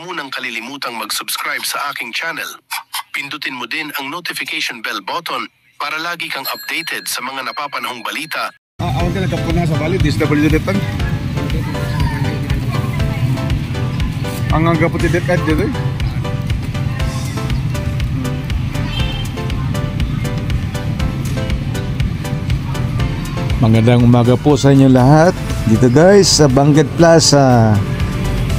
munang kalilimutang mag-subscribe sa aking channel. Pindutin mo din ang notification bell button para lagi kang updated sa mga napapanahong balita. Awag ka nagkapuna sa Bali, DSWD tan. Ang gaputi det kad dito. Magandang umaga po sa inyo lahat. Dito guys sa Bangged Plaza.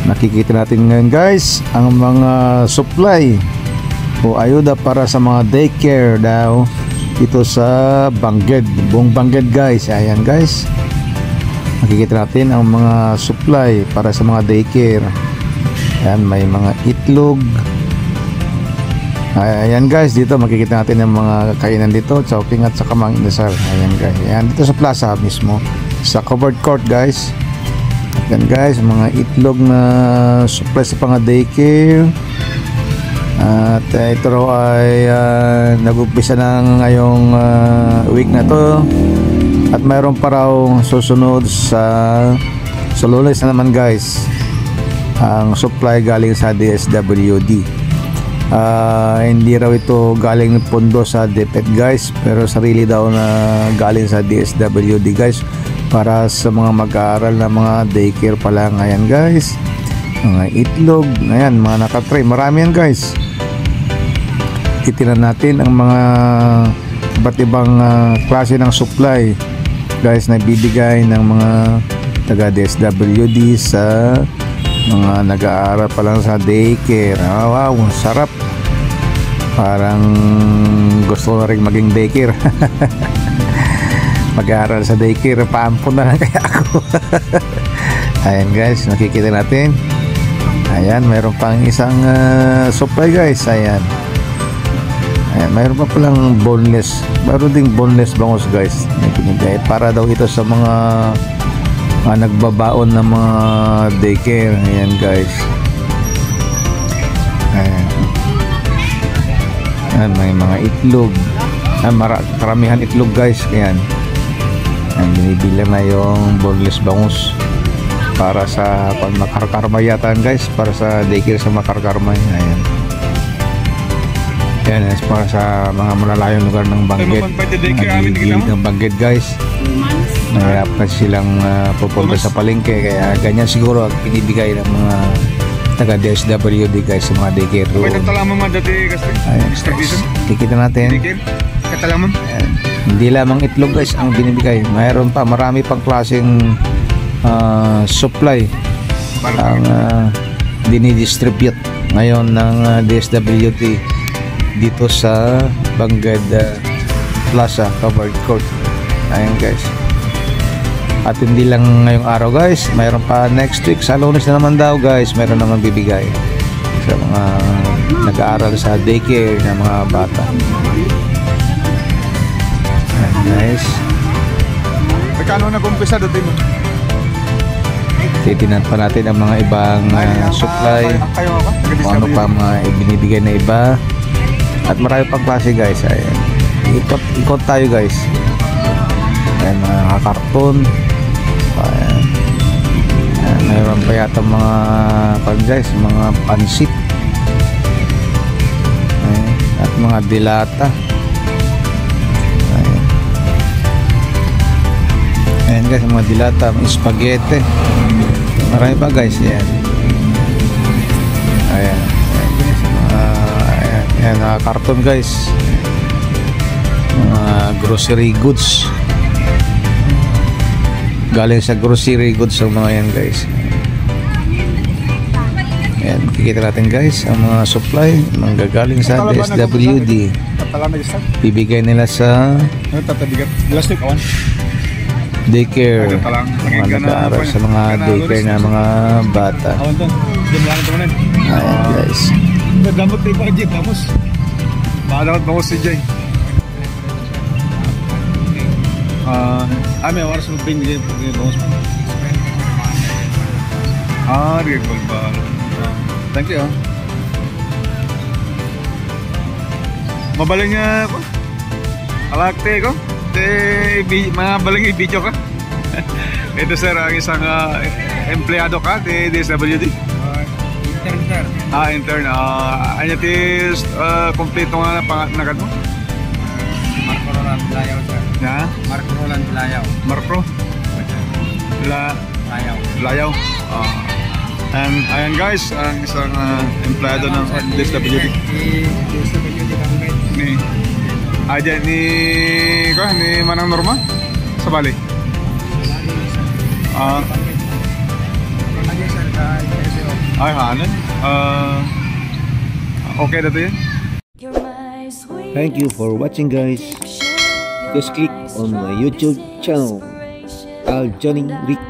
Nakikita natin ngayon guys ang mga supply o ayuda para sa mga daycare daw dito sa Bangged, buong Bangged guys. Ayan guys, nakikita natin ang mga supply para sa mga daycare. Ayan, may mga itlog. Ayan guys, dito makikita natin ang mga kainan dito, chowking at saka mga inasal. Ayan guys, ayan dito sa plaza mismo, sa covered court guys. Ayan guys, mga itlog na supply sa mga daycare. At ito raw ay nag-umpisa na ngayong week na to. At mayroon pa raw susunod sa Lunes na naman guys, ang supply galing sa DSWD. Hindi raw ito galing ng pondo sa DepEd guys, pero sarili daw na galing sa DSWD guys, para sa mga mag-aaral na mga daycare pa lang. Ayan guys, mga itlog, ayan, mga nakatray, marami yan guys. Titinan natin ang mga iba't ibang klase ng supply guys na bibigay ng mga taga DSWD sa mga nag-aaral pa lang sa daycare. Wow, sarap, parang gusto na rin maging daycare. Mag-aaral sa daycare, paampun na lang kaya ako. Ayan guys, nakikita natin. Ayan, mayroon pang isang supply guys. Ayan, ayan, mayroon pa palang boneless, mayroon ding boneless bangus guys na binigay para daw ito sa mga nagbabaon ng mga daycare. Ayan guys, ayan, ayan, may mga itlog, karamihan itlog guys. Ayan, ayan, binibila na yung boneless bangus para sa makarkarma yata guys, para sa daycare sa makarkarma. Ayan, ayan, para sa mga malalayong lugar ng Bangged, nagigilid ng Bangged guys. Mahirap na silang pupunta sa palengke, kaya ganyan siguro ang pinibigay ng mga taga DSWD guys sa mga daycare room. Ayan, kikita natin. Ayan, hindi lamang itlog guys ang binibigay, mayroon pa, marami pang klaseng supply ang dinidistribute ngayon ng DSWD dito sa Bangged Plaza Covered Court. Ayan guys, at hindi lang ngayong araw guys, mayroon pa next week sa Lunes na naman daw guys, mayroon naman bibigay sa mga nag-aaral sa daycare na mga bata. Ayan guys, Magkano nag-umpisa dito mo? titinan pa natin ang mga ibang supply, kung ano pa mga ibinibigay na iba, at marami pang klase guys. Ayan, ikot tayo guys. Ayan, mga karton. Ayan, ayan, mayroon pa yata mga guys, mga pansit. Ayan, at mga dilata. Ayan, ayan guys, mga dilata, mga spaghetti, marami pa guys. Ayan, ayan, ayan, karton guys, mga grocery goods, galing sa grocery goods ang mga yan guys. Ayan, kikita natin guys ang mga supply manggagaling sa DSWD, bibigay nila sa daycare, mga nag-aaral sa mga daycare na mga bata. Ayan guys, Damot tayo pa dyan, vamos. Bakit vamos si Jay? May oras mo pinigay vamos. Regular ba? Thank you. Mabaling ako. Alakte ko. Mga baling i-video ka. Ito sir, ang isang empleyado ka di DSWD. Intern, sir. Intern. Anya tis kompleto nga na pangalan mo? Marco Roland Layaw, sir. Ya? Marco Roland Layaw. Marco? Layaw. Layaw. And ayan guys, ang isang empleyado ng DSWD. DSWD Bangkit. Aja ni Manang Norma sa Bali. Ay hanan. Okay na to yun. Thank you for watching guys. Just click on my YouTube channel, Al Johnny Rick.